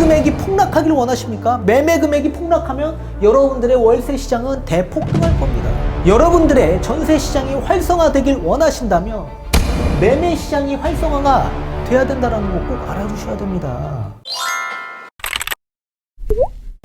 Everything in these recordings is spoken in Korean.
금액이 폭락하길 원하십니까? 매매 금액이 폭락하면 여러분들의 월세 시장은 대폭등할 겁니다. 여러분들의 전세 시장이 활성화되길 원하신다면 매매 시장이 활성화가 돼야 된다는 거 꼭 알아주셔야 됩니다.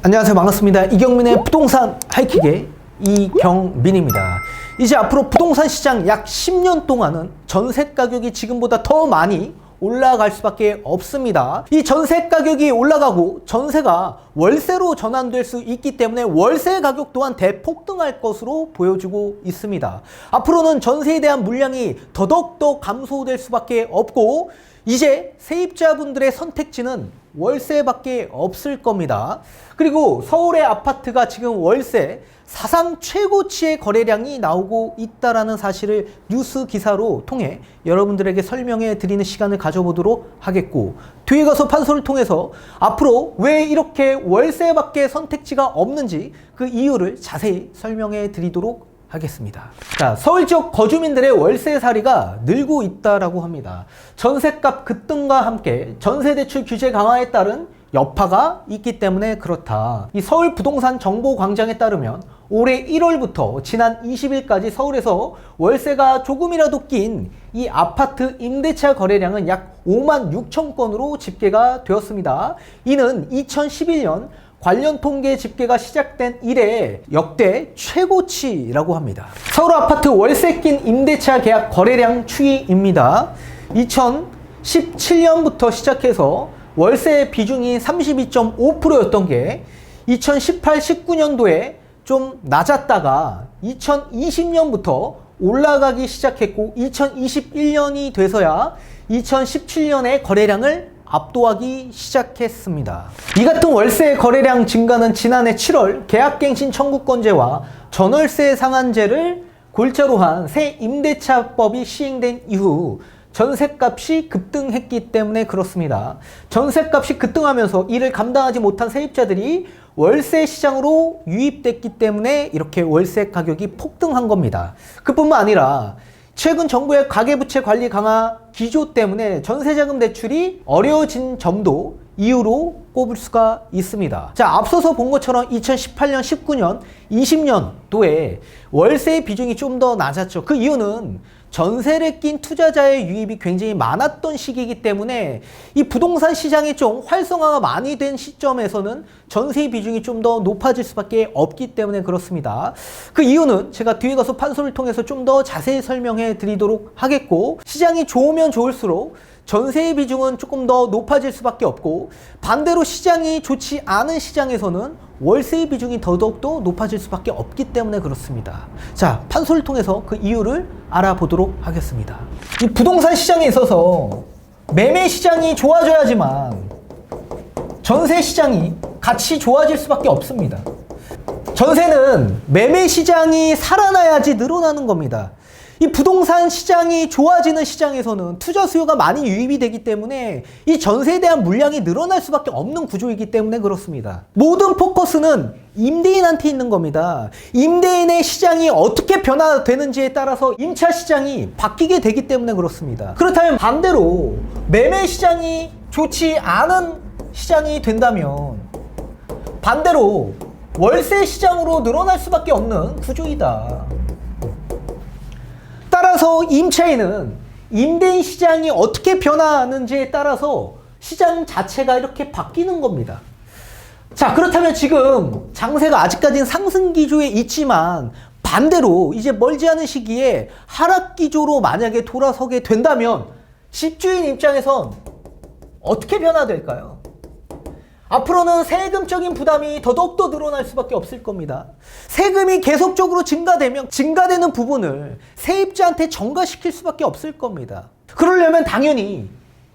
안녕하세요, 반갑습니다. 이경민의 부동산 하이킥의 이경민입니다. 이제 앞으로 부동산 시장 약 10년 동안은 전세 가격이 지금보다 더 많이 올라갈 수밖에 없습니다. 이 전세 가격이 올라가고 전세가 월세로 전환될 수 있기 때문에 월세 가격 또한 대폭등할 것으로 보여지고 있습니다. 앞으로는 전세에 대한 물량이 더더욱 감소될 수밖에 없고 이제 세입자분들의 선택지는 월세밖에 없을 겁니다. 그리고 서울의 아파트가 지금 월세 사상 최고치의 거래량이 나오고 있다는 사실을 뉴스 기사로 통해 여러분들에게 설명해 드리는 시간을 가져보도록 하겠고, 뒤에 가서 판소를 통해서 앞으로 왜 이렇게 월세밖에 선택지가 없는지 그 이유를 자세히 설명해 드리도록 하겠습니다. 자, 서울 지역 거주민들의 월세살이가 늘고 있다라고 합니다. 전셋값 급등과 함께 전세대출 규제 강화에 따른 여파가 있기 때문에 그렇다. 이 서울 부동산 정보광장에 따르면 올해 1월부터 지난 20일까지 서울에서 월세가 조금이라도 낀 이 아파트 임대차 거래량은 약 5만 6천 건으로 집계가 되었습니다. 이는 2011년 관련 통계 집계가 시작된 이래 역대 최고치라고 합니다. 서울 아파트 월세 낀 임대차 계약 거래량 추이입니다. 2017년부터 시작해서 월세 비중이 32.5%였던 게 2018, 19년도에 좀 낮았다가 2020년부터 올라가기 시작했고 2021년이 돼서야 2017년의 거래량을 압도하기 시작했습니다. 이 같은 월세 거래량 증가는 지난해 7월 계약갱신 청구권제와 전월세 상한제를 골자로 한 새 임대차법이 시행된 이후 전셋값이 급등했기 때문에 그렇습니다. 전셋값이 급등하면서 이를 감당하지 못한 세입자들이 월세 시장으로 유입됐기 때문에 이렇게 월세 가격이 폭등한 겁니다. 그뿐만 아니라 최근 정부의 가계부채 관리 강화 기조 때문에 전세자금 대출이 어려워진 점도 이유로 꼽을 수가 있습니다. 자, 앞서서 본 것처럼 2018년, 19년, 20년도에 월세의 비중이 좀 더 낮았죠. 그 이유는 전세를 낀 투자자의 유입이 굉장히 많았던 시기이기 때문에 이 부동산 시장이 좀 활성화가 많이 된 시점에서는 전세 비중이 좀 더 높아질 수밖에 없기 때문에 그렇습니다. 그 이유는 제가 뒤에 가서 판소를 통해서 좀 더 자세히 설명해 드리도록 하겠고, 시장이 좋으면 좋을수록 전세의 비중은 조금 더 높아질 수밖에 없고, 반대로 시장이 좋지 않은 시장에서는 월세의 비중이 더더욱더 높아질 수밖에 없기 때문에 그렇습니다. 자, 판소를 통해서 그 이유를 알아보도록 하겠습니다. 이 부동산 시장에 있어서 매매 시장이 좋아져야지만 전세 시장이 같이 좋아질 수밖에 없습니다. 전세는 매매 시장이 살아나야지 늘어나는 겁니다. 이 부동산 시장이 좋아지는 시장에서는 투자 수요가 많이 유입이 되기 때문에 이 전세에 대한 물량이 늘어날 수밖에 없는 구조이기 때문에 그렇습니다. 모든 포커스는 임대인한테 있는 겁니다. 임대인의 시장이 어떻게 변화되는지에 따라서 임차 시장이 바뀌게 되기 때문에 그렇습니다. 그렇다면 반대로 매매 시장이 좋지 않은 시장이 된다면 반대로 월세 시장으로 늘어날 수밖에 없는 구조이다. 따라서 임차인은 임대인 시장이 어떻게 변화하는지에 따라서 시장 자체가 이렇게 바뀌는 겁니다. 자, 그렇다면 지금 장세가 아직까지는 상승 기조에 있지만 반대로 이제 멀지 않은 시기에 하락 기조로 만약에 돌아서게 된다면 집주인 입장에선 어떻게 변화될까요? 앞으로는 세금적인 부담이 더더욱더 늘어날 수밖에 없을 겁니다. 세금이 계속적으로 증가되면 증가되는 부분을 세입자한테 전가시킬 수밖에 없을 겁니다. 그러려면 당연히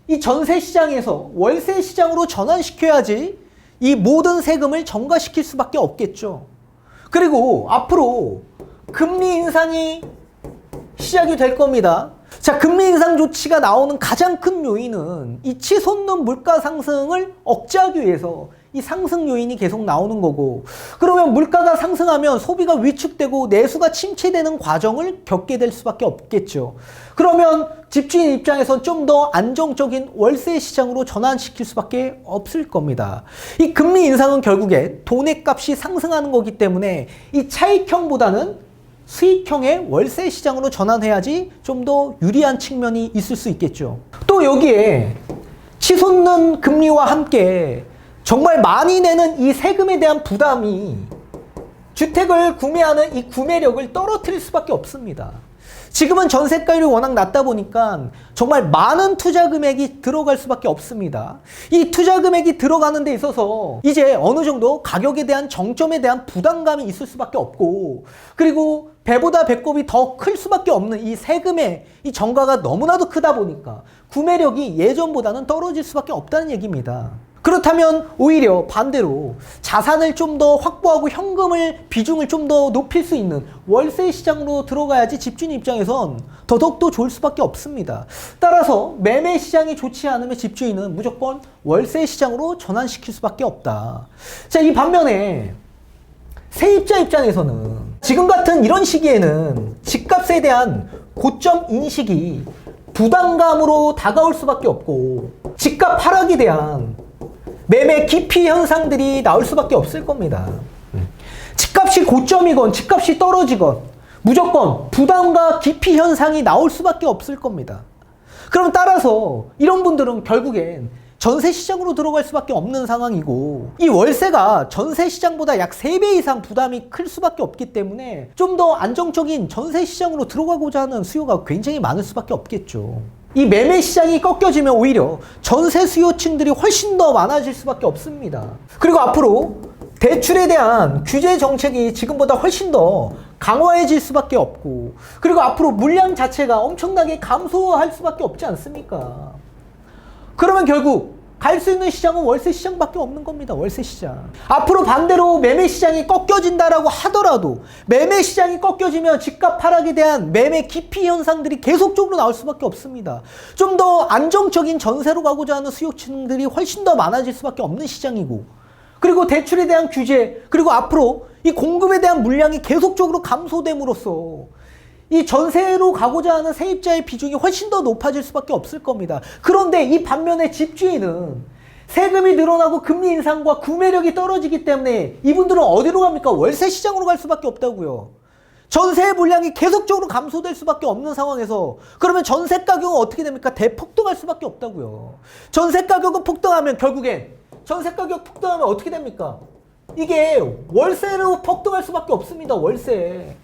이 전세 시장에서 월세 시장으로 전환시켜야지 이 모든 세금을 전가시킬 수밖에 없겠죠. 그리고 앞으로 금리 인상이 시작이 될 겁니다. 자, 금리 인상 조치가 나오는 가장 큰 요인은 이 치솟는 물가 상승을 억제하기 위해서 이 상승 요인이 계속 나오는 거고, 그러면 물가가 상승하면 소비가 위축되고 내수가 침체되는 과정을 겪게 될 수밖에 없겠죠. 그러면 집주인 입장에선 좀 더 안정적인 월세 시장으로 전환시킬 수밖에 없을 겁니다. 이 금리 인상은 결국에 돈의 값이 상승하는 거기 때문에 이 차익형보다는 수익형의 월세 시장으로 전환해야지 좀 더 유리한 측면이 있을 수 있겠죠. 또 여기에 치솟는 금리와 함께 정말 많이 내는 이 세금에 대한 부담이 주택을 구매하는 이 구매력을 떨어뜨릴 수밖에 없습니다. 지금은 전세가율이 워낙 낮다 보니까 정말 많은 투자 금액이 들어갈 수밖에 없습니다. 이 투자 금액이 들어가는 데 있어서 이제 어느 정도 가격에 대한 정점에 대한 부담감이 있을 수밖에 없고, 그리고 배보다 배꼽이 더 클 수밖에 없는 이 세금의 이 정가가 너무나도 크다 보니까 구매력이 예전보다는 떨어질 수밖에 없다는 얘기입니다. 그렇다면 오히려 반대로 자산을 좀 더 확보하고 현금을 비중을 좀 더 높일 수 있는 월세 시장으로 들어가야지 집주인 입장에선 더더욱더 좋을 수밖에 없습니다. 따라서 매매 시장이 좋지 않으면 집주인은 무조건 월세 시장으로 전환시킬 수밖에 없다. 자, 이 반면에 세입자 입장에서는 지금 같은 이런 시기에는 집값에 대한 고점 인식이 부담감으로 다가올 수밖에 없고, 집값 하락에 대한 매매 기피 현상들이 나올 수밖에 없을 겁니다. 집값이 고점이건 집값이 떨어지건 무조건 부담과 기피 현상이 나올 수밖에 없을 겁니다. 그럼 따라서 이런 분들은 결국엔 전세 시장으로 들어갈 수밖에 없는 상황이고, 이 월세가 전세 시장보다 약 3배 이상 부담이 클 수밖에 없기 때문에 좀 더 안정적인 전세 시장으로 들어가고자 하는 수요가 굉장히 많을 수밖에 없겠죠. 이 매매 시장이 꺾여지면 오히려 전세 수요층들이 훨씬 더 많아질 수밖에 없습니다. 그리고 앞으로 대출에 대한 규제 정책이 지금보다 훨씬 더 강화해질 수밖에 없고, 그리고 앞으로 물량 자체가 엄청나게 감소할 수밖에 없지 않습니까? 그러면 결국 갈 수 있는 시장은 월세 시장밖에 없는 겁니다. 월세 시장. 앞으로 반대로 매매 시장이 꺾여진다라고 하더라도 매매 시장이 꺾여지면 집값 하락에 대한 매매 기피 현상들이 계속적으로 나올 수밖에 없습니다. 좀 더 안정적인 전세로 가고자 하는 수요층들이 훨씬 더 많아질 수밖에 없는 시장이고, 그리고 대출에 대한 규제, 그리고 앞으로 이 공급에 대한 물량이 계속적으로 감소됨으로써 이 전세로 가고자 하는 세입자의 비중이 훨씬 더 높아질 수밖에 없을 겁니다. 그런데 이 반면에 집주인은 세금이 늘어나고 금리 인상과 구매력이 떨어지기 때문에 이분들은 어디로 갑니까? 월세 시장으로 갈 수밖에 없다고요. 전세 물량이 계속적으로 감소될 수밖에 없는 상황에서 그러면 전세 가격은 어떻게 됩니까? 대폭등할 수밖에 없다고요. 전세 가격은 폭등하면 결국엔 전세 가격 폭등하면 어떻게 됩니까? 이게 월세로 폭등할 수밖에 없습니다. 월세.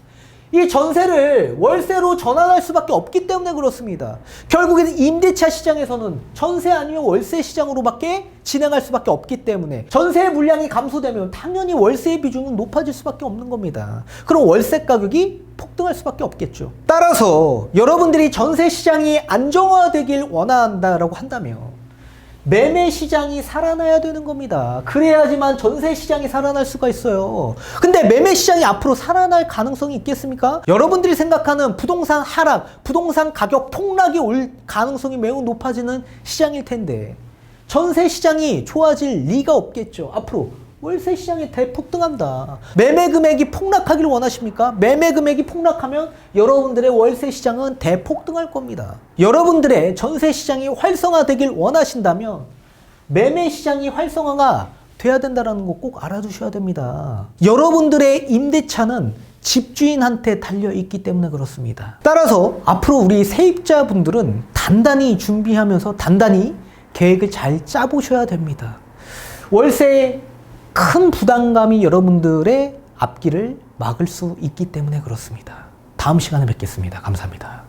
이 전세를 월세로 전환할 수밖에 없기 때문에 그렇습니다. 결국에는 임대차 시장에서는 전세 아니면 월세 시장으로밖에 진행할 수밖에 없기 때문에 전세 물량이 감소되면 당연히 월세의 비중은 높아질 수밖에 없는 겁니다. 그럼 월세 가격이 폭등할 수밖에 없겠죠. 따라서 여러분들이 전세 시장이 안정화되길 원한다라고 한다면 매매 시장이 살아나야 되는 겁니다. 그래야지만 전세 시장이 살아날 수가 있어요. 근데 매매 시장이 앞으로 살아날 가능성이 있겠습니까? 여러분들이 생각하는 부동산 하락, 부동산 가격 폭락이 올 가능성이 매우 높아지는 시장일 텐데 전세 시장이 좋아질 리가 없겠죠. 앞으로 월세 시장이 대폭등한다. 매매 금액이 폭락하기를 원하십니까? 매매 금액이 폭락하면 여러분들의 월세 시장은 대폭등할 겁니다. 여러분들의 전세 시장이 활성화되길 원하신다면 매매 시장이 활성화가 돼야 된다는 거 꼭 알아두셔야 됩니다. 여러분들의 임대차는 집주인한테 달려있기 때문에 그렇습니다. 따라서 앞으로 우리 세입자분들은 단단히 준비하면서 단단히 계획을 잘 짜보셔야 됩니다. 월세에 큰 부담감이 여러분들의 앞길을 막을 수 있기 때문에 그렇습니다. 다음 시간에 뵙겠습니다. 감사합니다.